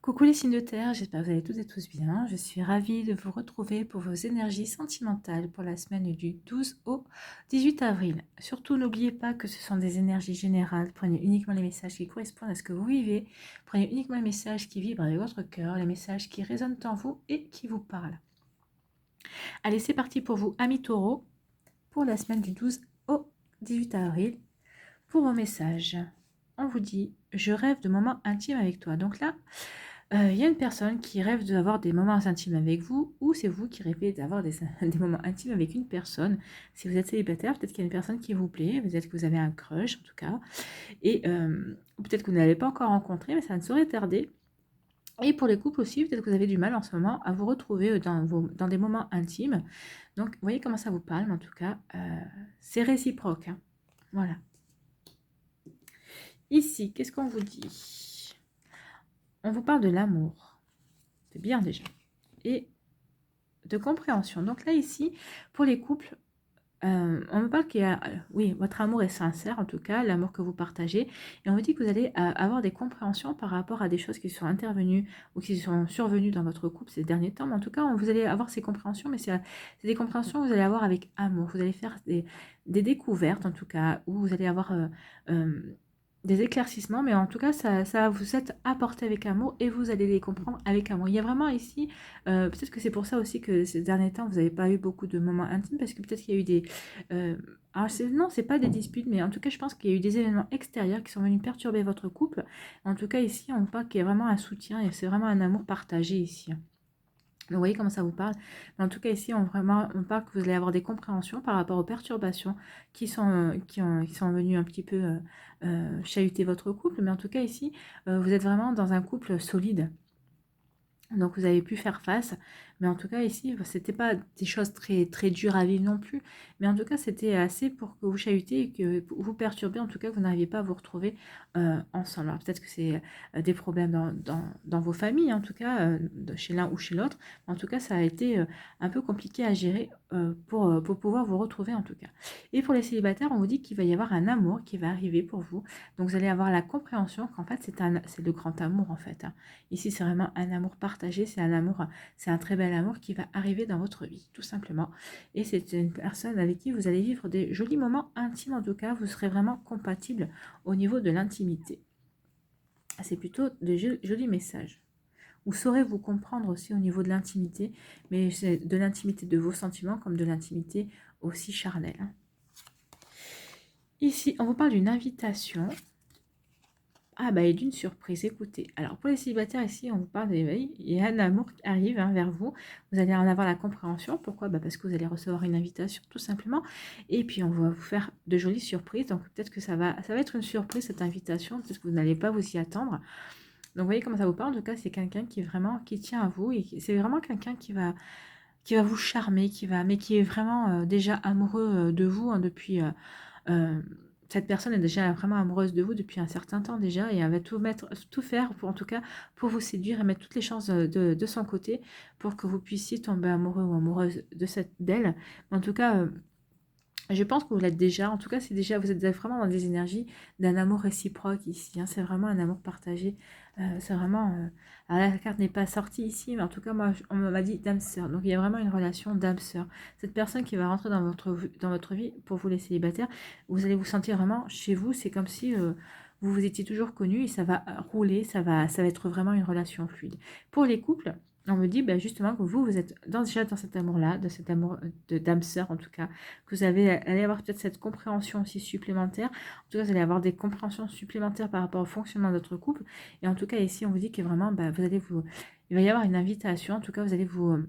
Coucou les signes de terre, j'espère que vous allez toutes et tous bien. Je suis ravie de vous retrouver pour vos énergies sentimentales pour la semaine du 12 au 18 avril. Surtout, n'oubliez pas que ce sont des énergies générales. Prenez uniquement les messages qui correspondent à ce que vous vivez. Prenez uniquement les messages qui vibrent avec votre cœur, les messages qui résonnent en vous et qui vous parlent. Allez, c'est parti pour vous, amis taureaux, pour la semaine du 12 au 18 avril. Pour vos messages, on vous dit « Je rêve de moments intimes avec toi ». Donc là, il y a une personne qui rêve d'avoir des moments intimes avec vous, ou c'est vous qui rêvez d'avoir des moments intimes avec une personne. Si vous êtes célibataire, peut-être qu'il y a une personne qui vous plaît, peut-être que vous avez un crush en tout cas, et peut-être que vous ne l'avez pas encore rencontré, mais ça ne saurait tarder. Et pour les couples aussi, peut-être que vous avez du mal en ce moment à vous retrouver dans des moments intimes. Donc, vous voyez comment ça vous parle, mais en tout cas, c'est réciproque, hein. Voilà. Ici, qu'est-ce qu'on vous dit? On vous parle de l'amour. C'est bien déjà. Et de compréhension. Donc là, ici, pour les couples, on me parle qu'il y a, oui, votre amour est sincère, en tout cas, l'amour que vous partagez. Et on vous dit que vous allez avoir des compréhensions par rapport à des choses qui sont intervenues ou qui sont survenues dans votre couple ces derniers temps. Mais en tout cas, vous allez avoir ces compréhensions, mais c'est des compréhensions que vous allez avoir avec amour. Vous allez faire des découvertes, en tout cas, où vous allez avoir des éclaircissements, mais en tout cas, ça va vous être apporté avec amour et vous allez les comprendre avec amour. Il y a vraiment ici, peut-être que c'est pour ça aussi que ces derniers temps, vous n'avez pas eu beaucoup de moments intimes, parce que peut-être qu'il y a eu des... alors, non, c'est pas des disputes, mais en tout cas, je pense qu'il y a eu des événements extérieurs qui sont venus perturber votre couple. En tout cas, ici, on voit qu'il y a vraiment un soutien et c'est vraiment un amour partagé ici. Vous voyez comment ça vous parle. Mais en tout cas, ici, on parle que vous allez avoir des compréhensions par rapport aux perturbations qui sont venues un petit peu chahuter votre couple. Mais en tout cas, ici, vous êtes vraiment dans un couple solide. Donc vous avez pu faire face, mais en tout cas ici, c'était pas des choses très, très dures à vivre non plus, mais en tout cas c'était assez pour que vous chahutiez et que vous perturbez, en tout cas que vous n'arriviez pas à vous retrouver ensemble. Alors peut-être que c'est des problèmes dans vos familles, en tout cas, chez l'un ou chez l'autre, en tout cas ça a été un peu compliqué à gérer pour pouvoir vous retrouver en tout cas. Et pour les célibataires, on vous dit qu'il va y avoir un amour qui va arriver pour vous, donc vous allez avoir la compréhension qu'en fait c'est le grand amour en fait, hein. Ici, c'est vraiment un amour partagé, c'est un amour, c'est un très bel amour qui va arriver dans votre vie, tout simplement. Et c'est une personne avec qui vous allez vivre des jolis moments intimes, en tout cas, vous serez vraiment compatible au niveau de l'intimité. C'est plutôt de jolis messages. Vous saurez vous comprendre aussi au niveau de l'intimité, mais c'est de l'intimité de vos sentiments comme de l'intimité aussi charnelle, hein. Ici, on vous parle d'une invitation. Ah bah et d'une surprise, écoutez. Alors pour les célibataires ici, on vous parle d'éveil, il y a un amour qui arrive vers vous. Vous allez en avoir la compréhension. Pourquoi? Bah parce que vous allez recevoir une invitation tout simplement. Et puis on va vous faire de jolies surprises. Donc peut-être que ça va être une surprise cette invitation. Peut-être que vous n'allez pas vous y attendre. Donc vous voyez comment ça vous parle. En tout cas, c'est quelqu'un qui tient à vous. Et c'est vraiment quelqu'un qui va vous charmer, mais qui est vraiment déjà amoureux de vous hein, depuis... cette personne est déjà vraiment amoureuse de vous depuis un certain temps déjà et elle va tout faire pour en tout cas pour vous séduire et mettre toutes les chances de son côté pour que vous puissiez tomber amoureux ou amoureuse d'elle. En tout cas, je pense que vous l'êtes déjà. En tout cas, vous êtes vraiment dans des énergies d'un amour réciproque ici, hein. C'est vraiment un amour partagé. C'est vraiment... alors la carte n'est pas sortie ici, mais en tout cas, moi, on m'a dit d'âme sœur. Donc, il y a vraiment une relation d'âme sœur. Cette personne qui va rentrer dans votre vie, pour vous les célibataires, vous allez vous sentir vraiment chez vous. C'est comme si vous vous étiez toujours connus et ça va rouler, ça va être vraiment une relation fluide. Pour les couples, on me dit justement que vous êtes déjà dans cet amour-là, de cet amour de d'âme sœur en tout cas, que vous allez avoir peut-être cette compréhension aussi supplémentaire. En tout cas, vous allez avoir des compréhensions supplémentaires par rapport au fonctionnement de votre couple. Et en tout cas, ici, on vous dit que vraiment, il va y avoir une invitation. En tout cas, vous allez vous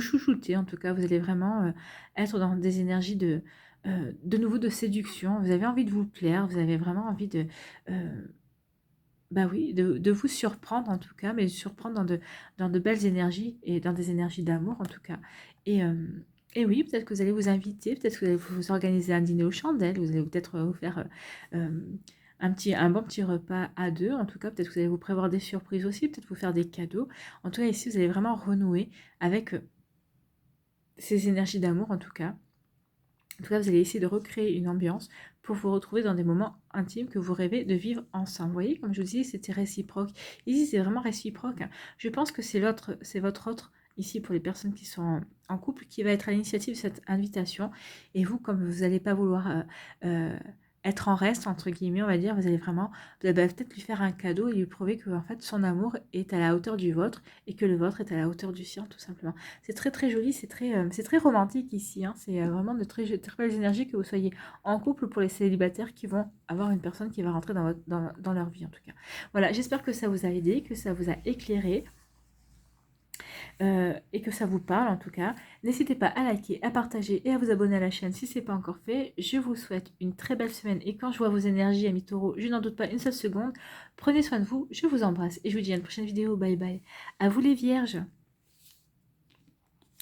chouchouter. En tout cas, vous allez vraiment être dans des énergies de nouveau de séduction. Vous avez envie de vous plaire. Vous avez vraiment envie bah oui, de vous surprendre en tout cas, mais surprendre dans de belles énergies et dans des énergies d'amour en tout cas. Et, euh, et oui, peut-être que vous allez vous inviter, peut-être que vous allez vous organiser un dîner aux chandelles, vous allez peut-être vous faire un bon petit repas à deux. En tout cas, peut-être que vous allez vous prévoir des surprises aussi, peut-être vous faire des cadeaux. En tout cas, ici, vous allez vraiment renouer avec ces énergies d'amour en tout cas. En tout cas, vous allez essayer de recréer une ambiance pour vous retrouver dans des moments intimes que vous rêvez de vivre ensemble. Vous voyez, comme je vous disais, c'était réciproque. Ici, c'est vraiment réciproque. Je pense que c'est votre autre, ici, pour les personnes qui sont en couple, qui va être à l'initiative de cette invitation. Et vous, comme vous n'allez pas vouloir être en reste, entre guillemets, on va dire, vous allez peut-être lui faire un cadeau et lui prouver que en fait, son amour est à la hauteur du vôtre et que le vôtre est à la hauteur du sien, tout simplement. C'est très très joli, c'est très romantique ici, hein. C'est vraiment de très belles énergies, que vous soyez en couple, pour les célibataires qui vont avoir une personne qui va rentrer dans leur vie, en tout cas. Voilà, j'espère que ça vous a aidé, que ça vous a éclairé. Et que ça vous parle en tout cas. N'hésitez pas à liker, à partager et à vous abonner à la chaîne si ce n'est pas encore fait. Je vous souhaite une très belle semaine et quand je vois vos énergies, amis taureaux, je n'en doute pas une seule seconde. Prenez soin de vous, je vous embrasse et je vous dis à une prochaine vidéo. Bye bye. À vous les vierges.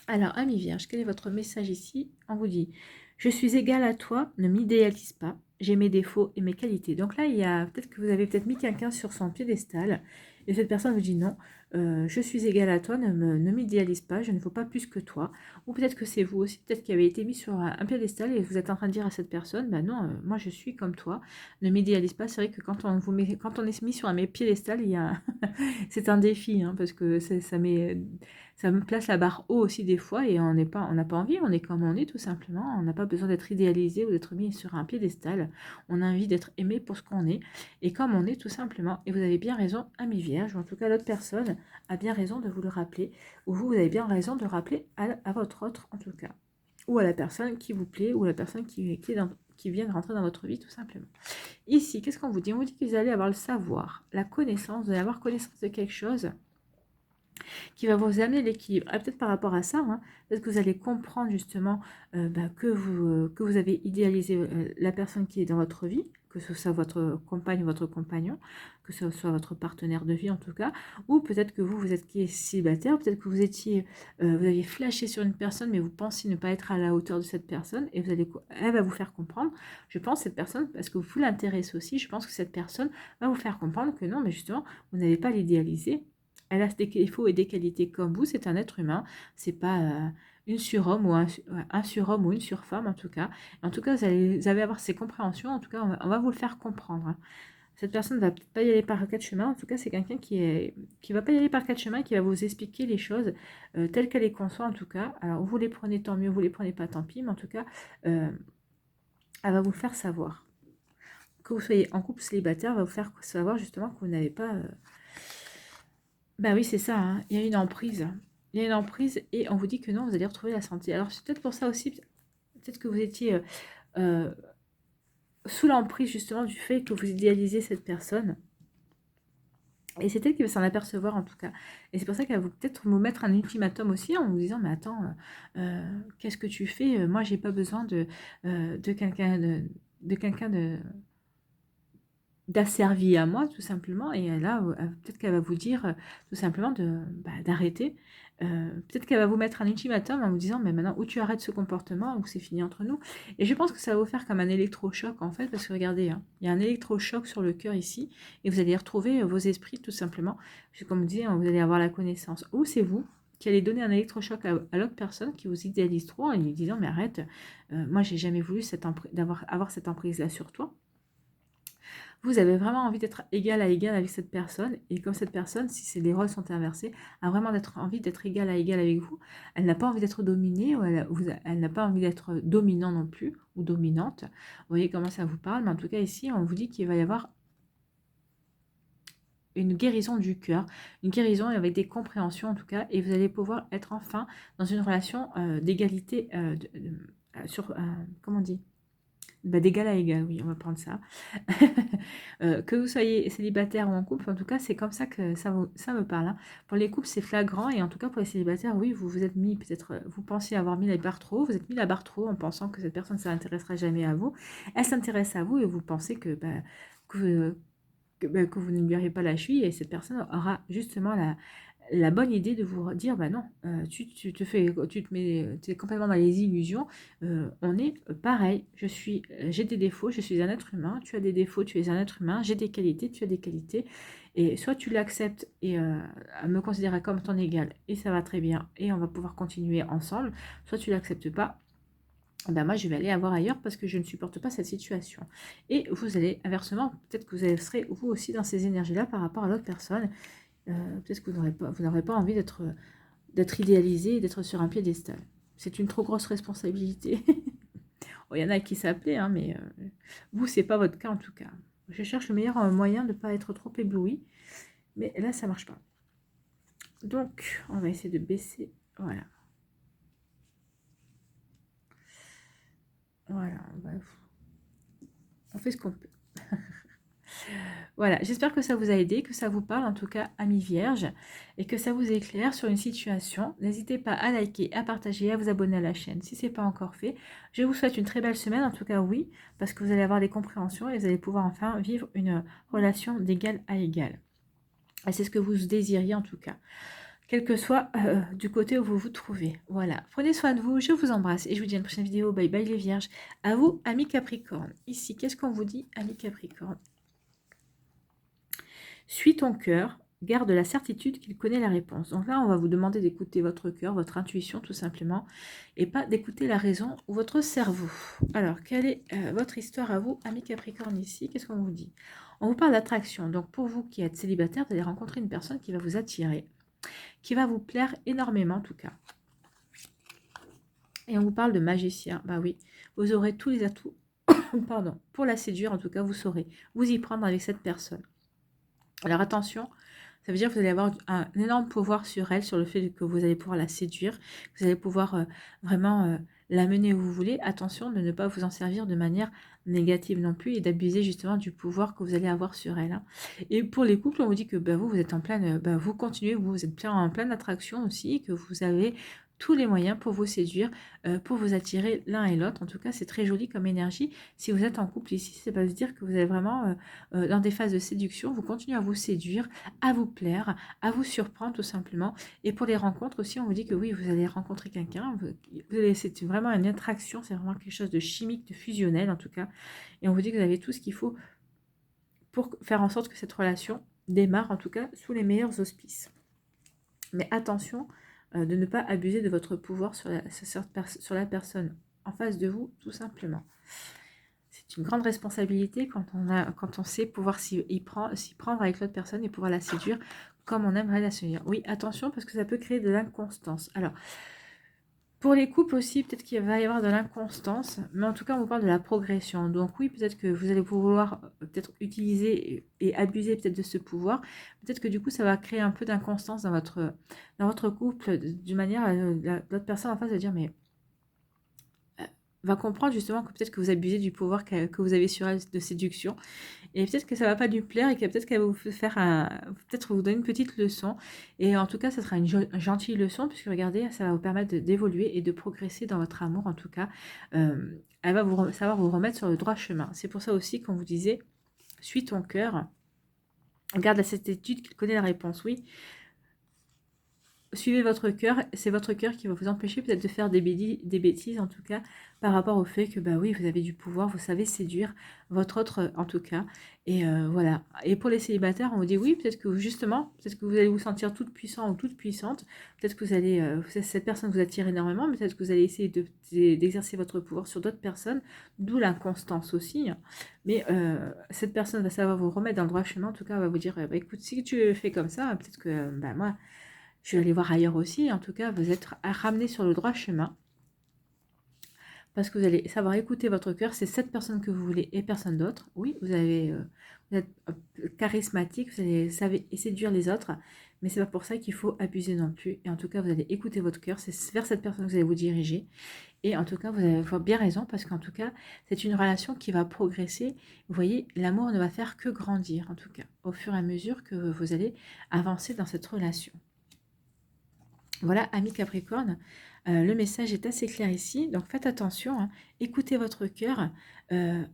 Alors, amis vierges, quel est votre message ici? On vous dit, je suis égale à toi, ne m'idéalise pas, j'ai mes défauts et mes qualités. Donc là, il y a peut-être que vous avez peut-être mis quelqu'un sur son piédestal et cette personne vous dit non, je suis égale à toi, ne m'idéalise pas, je ne vaux pas plus que toi. Ou peut-être que c'est vous aussi, peut-être qui avez été mis sur un piédestal et vous êtes en train de dire à cette personne, bah non, moi je suis comme toi, ne m'idéalise pas. C'est vrai que quand on est mis sur un piédestal, il y a c'est un défi, hein, parce que ça me place la barre haut aussi des fois et on n'a pas envie, on est comme on est tout simplement, on n'a pas besoin d'être idéalisé ou d'être mis sur un piédestal, on a envie d'être aimé pour ce qu'on est et comme on est tout simplement. Et vous avez bien raison, amis vierges, ou en tout cas l'autre personne a bien raison de vous le rappeler, ou vous avez bien raison de rappeler à votre autre en tout cas, ou à la personne qui vous plaît, ou à la personne qui vient de rentrer dans votre vie tout simplement. Ici, qu'est-ce qu'on vous dit? On vous dit que vous allez avoir le savoir, la connaissance, vous allez avoir connaissance de quelque chose qui va vous amener l'équilibre. Ah, peut-être par rapport à ça, hein, peut-être que vous allez comprendre justement que vous avez idéalisé la personne qui est dans votre vie, que ce soit votre compagne ou votre compagnon, que ce soit votre partenaire de vie en tout cas, ou peut-être que vous êtes qui est célibataire, peut-être que vous aviez flashé sur une personne, mais vous pensiez ne pas être à la hauteur de cette personne, et elle va vous faire comprendre, je pense, cette personne, parce que vous l'intéressez aussi, je pense que cette personne va vous faire comprendre que non, mais justement, vous n'avez pas l'idéaliser. Elle a des défauts et des qualités comme vous, c'est un être humain, c'est pas une surhomme ou un surhomme ou une surfemme en tout cas. En tout cas, vous allez avoir ces compréhensions, en tout cas, on va vous le faire comprendre, hein. Cette personne ne va peut-être pas y aller par quatre chemins, en tout cas, c'est quelqu'un qui va pas y aller par quatre chemins, qui va vous expliquer les choses telles qu'elle les conçoit en tout cas. Alors, vous les prenez tant mieux, vous les prenez pas tant pis, mais en tout cas, elle va vous le faire savoir. Que vous soyez en couple célibataire, elle va vous faire savoir justement que vous n'avez pas... Bah oui, c'est ça, hein. Il y a une emprise. Il y a une emprise et on vous dit que non, vous allez retrouver la santé. Alors c'est peut-être pour ça aussi, peut-être que vous étiez euh, sous l'emprise justement du fait que vous idéalisez cette personne. Et c'est elle qui va s'en apercevoir en tout cas. Et c'est pour ça qu'elle va peut-être vous mettre un ultimatum aussi en vous disant, mais attends, qu'est-ce que tu fais? Moi, j'ai pas besoin de quelqu'un d'asservi à moi tout simplement, et là peut-être qu'elle va vous dire tout simplement d'arrêter, peut-être qu'elle va vous mettre un ultimatum en vous disant mais maintenant ou tu arrêtes ce comportement ou c'est fini entre nous. Et je pense que ça va vous faire comme un électrochoc en fait, parce que regardez, hein, il y a un électrochoc sur le cœur ici et vous allez retrouver vos esprits tout simplement, comme je disais, hein, vous allez avoir la connaissance, ou c'est vous qui allez donner un électrochoc à l'autre personne qui vous idéalise trop en lui disant mais arrête, moi j'ai jamais voulu avoir cette emprise là sur toi. Vous avez vraiment envie d'être égal à égal avec cette personne, et comme cette personne, si les rôles sont inversés, a vraiment envie d'être égal à égal avec vous. Elle n'a pas envie d'être dominée, ou elle n'a pas envie d'être dominant non plus, ou dominante. Vous voyez comment ça vous parle, mais en tout cas ici, on vous dit qu'il va y avoir une guérison du cœur, une guérison avec des compréhensions en tout cas, et vous allez pouvoir être enfin dans une relation d'égalité, comment on dit, d'égal à égal, oui, on va prendre ça. Que vous soyez célibataire ou en couple, en tout cas, c'est comme ça que ça me parle, hein. Pour les couples, c'est flagrant, et en tout cas, pour les célibataires, oui, vous vous êtes mis, peut-être, vous pensiez avoir mis la barre trop, vous êtes mis la barre trop en pensant que cette personne ne s'intéressera jamais à vous. Elle s'intéresse à vous, et vous pensez que vous ne lui aurez pas la cheville, et cette personne aura justement la bonne idée de vous dire bah non, tu te mets, tu es complètement dans les illusions, on est pareil, j'ai des défauts, je suis un être humain, tu as des défauts, tu es un être humain, j'ai des qualités, tu as des qualités, et soit tu l'acceptes et à me considérer comme ton égal, et ça va très bien, et on va pouvoir continuer ensemble, soit tu l'acceptes pas, ben moi je vais aller avoir ailleurs parce que je ne supporte pas cette situation. Et vous allez, inversement, peut-être que vous serez vous aussi dans ces énergies-là par rapport à l'autre personne. Peut-être que vous n'aurez pas envie d'être idéalisé et d'être sur un piédestal. C'est une trop grosse responsabilité. Bon, il y en a qui s'appelaient, hein, mais vous, c'est pas votre cas en tout cas. Je cherche le meilleur moyen de ne pas être trop ébloui, mais là, ça marche pas. Donc, on va essayer de baisser. Voilà. Voilà, on fait ce qu'on peut. Voilà, j'espère que ça vous a aidé, que ça vous parle, en tout cas, amis vierges, et que ça vous éclaire sur une situation. N'hésitez pas à liker, à partager, à vous abonner à la chaîne si ce n'est pas encore fait. Je vous souhaite une très belle semaine, en tout cas, oui, parce que vous allez avoir des compréhensions et vous allez pouvoir enfin vivre une relation d'égal à égal. Et c'est ce que vous désiriez, en tout cas, quel que soit du côté où vous vous trouvez. Voilà, prenez soin de vous, je vous embrasse et je vous dis à une prochaine vidéo. Bye bye les vierges. À vous, amis Capricorne. Ici, qu'est-ce qu'on vous dit, amis Capricorne? Suis ton cœur, garde la certitude qu'il connaît la réponse. Donc là, on va vous demander d'écouter votre cœur, votre intuition tout simplement, et pas d'écouter la raison ou votre cerveau. Alors, quelle est votre histoire à vous, amis Capricorne ici? Qu'est-ce qu'on vous dit? On vous parle d'attraction. Donc pour vous qui êtes célibataire, vous allez rencontrer une personne qui va vous attirer, qui va vous plaire énormément en tout cas. Et on vous parle de magicien. Bah oui, vous aurez tous les atouts pardon, pour la séduire. En tout cas, vous saurez vous y prendre avec cette personne. Alors attention, ça veut dire que vous allez avoir un énorme pouvoir sur elle, sur le fait que vous allez pouvoir la séduire, que vous allez pouvoir vraiment la mener où vous voulez. Attention de ne pas vous en servir de manière négative non plus et d'abuser justement du pouvoir que vous allez avoir sur elle. Hein. Et pour les couples, on vous dit que bah, vous êtes en pleine, vous continuez, vous êtes en pleine attraction aussi, que vous avez tous les moyens pour vous séduire, pour vous attirer l'un et l'autre. En tout cas, c'est très joli comme énergie. Si vous êtes en couple ici, c'est pas se dire que vous êtes vraiment dans des phases de séduction. Vous continuez à vous séduire, à vous plaire, à vous surprendre tout simplement. Et pour les rencontres aussi, on vous dit que oui, vous allez rencontrer quelqu'un. C'est vraiment une attraction, c'est vraiment quelque chose de chimique, de fusionnel en tout cas. Et on vous dit que vous avez tout ce qu'il faut pour faire en sorte que cette relation démarre en tout cas sous les meilleurs auspices. Mais attention de ne pas abuser de votre pouvoir sur la personne en face de vous, tout simplement. C'est une grande responsabilité quand on sait pouvoir s'y prendre avec l'autre personne et pouvoir la séduire comme on aimerait la séduire. Oui, attention parce que ça peut créer de l'inconstance. Alors, pour les couples aussi, peut-être qu'il va y avoir de l'inconstance, mais en tout cas, on vous parle de la progression. Donc oui, peut-être que vous allez vouloir peut-être utiliser et abuser peut-être de ce pouvoir. Peut-être que du coup, ça va créer un peu d'inconstance dans votre couple, d'une manière, l'autre personne en face va dire, mais va comprendre justement que peut-être que vous abusez du pouvoir que vous avez sur elle de séduction et peut-être que ça va pas lui plaire et que peut-être qu'elle va vous faire peut-être vous donner une petite leçon et en tout cas ça sera une gentille leçon puisque regardez ça va vous permettre d'évoluer et de progresser dans votre amour en tout cas elle va savoir vous remettre sur le droit chemin. C'est pour ça aussi qu'on vous disait suis ton cœur, garde la certitude qu'il connaît la réponse. Oui, suivez votre cœur, c'est votre cœur qui va vous empêcher peut-être de faire des bêtises, en tout cas, par rapport au fait que, bah oui, vous avez du pouvoir, vous savez séduire votre autre, en tout cas, et voilà. Et pour les célibataires, on vous dit oui, peut-être que justement, peut-être que vous allez vous sentir toute puissant ou toute puissante, peut-être que vous allez, cette personne vous attire énormément, mais peut-être que vous allez essayer d'exercer votre pouvoir sur d'autres personnes, d'où l'inconstance aussi, hein. Mais cette personne va savoir vous remettre dans le droit chemin, en tout cas, elle va vous dire, bah, écoute, si tu fais comme ça, peut-être que, bah, moi, je vais aller voir ailleurs aussi. En tout cas, vous êtes ramené sur le droit chemin. Parce que vous allez savoir écouter votre cœur. C'est cette personne que vous voulez et personne d'autre. Oui, vous êtes charismatique. Vous savez séduire les autres. Mais c'est pas pour ça qu'il faut abuser non plus. Et en tout cas, vous allez écouter votre cœur. C'est vers cette personne que vous allez vous diriger. Et en tout cas, vous avez avoir bien raison. Parce qu'en tout cas, c'est une relation qui va progresser. Vous voyez, l'amour ne va faire que grandir. En tout cas, au fur et à mesure que vous allez avancer dans cette relation. Voilà, amis Capricorne, le message est assez clair ici, donc faites attention, hein, écoutez votre cœur,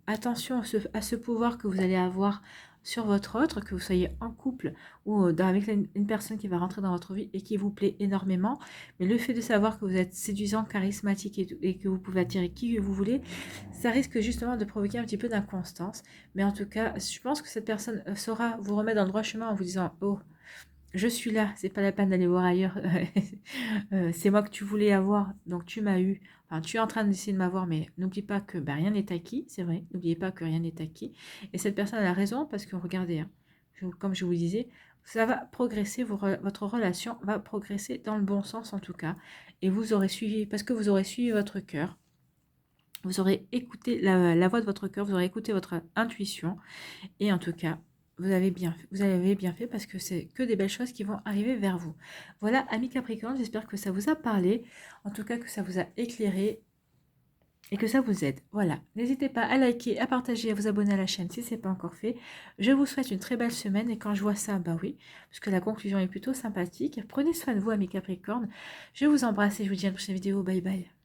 attention à ce pouvoir que vous allez avoir sur votre autre, que vous soyez en couple ou avec une personne qui va rentrer dans votre vie et qui vous plaît énormément, mais le fait de savoir que vous êtes séduisant, charismatique et que vous pouvez attirer qui vous voulez, ça risque justement de provoquer un petit peu d'inconstance, mais en tout cas, je pense que cette personne saura vous remettre dans le droit chemin en vous disant « Oh, je suis là, c'est pas la peine d'aller voir ailleurs. C'est moi que tu voulais avoir, donc tu m'as eu. Enfin, tu es en train d'essayer de m'avoir, mais n'oublie pas que bah, rien n'est acquis, c'est vrai. N'oubliez pas que rien n'est acquis. Et cette personne a raison parce que regardez, hein, comme je vous disais, ça va progresser, votre relation va progresser dans le bon sens en tout cas. Et vous aurez suivi, parce que vous aurez suivi votre cœur, vous aurez écouté la voix de votre cœur, vous aurez écouté votre intuition. Et en tout cas, vous avez bien fait parce que c'est que des belles choses qui vont arriver vers vous. Voilà, amis Capricorne, j'espère que ça vous a parlé, en tout cas que ça vous a éclairé et que ça vous aide. Voilà, n'hésitez pas à liker, à partager, à vous abonner à la chaîne si ce n'est pas encore fait. Je vous souhaite une très belle semaine et quand je vois ça, bah oui, parce que la conclusion est plutôt sympathique. Prenez soin de vous, amis Capricorne. Je vous embrasse et je vous dis à une prochaine vidéo. Bye bye.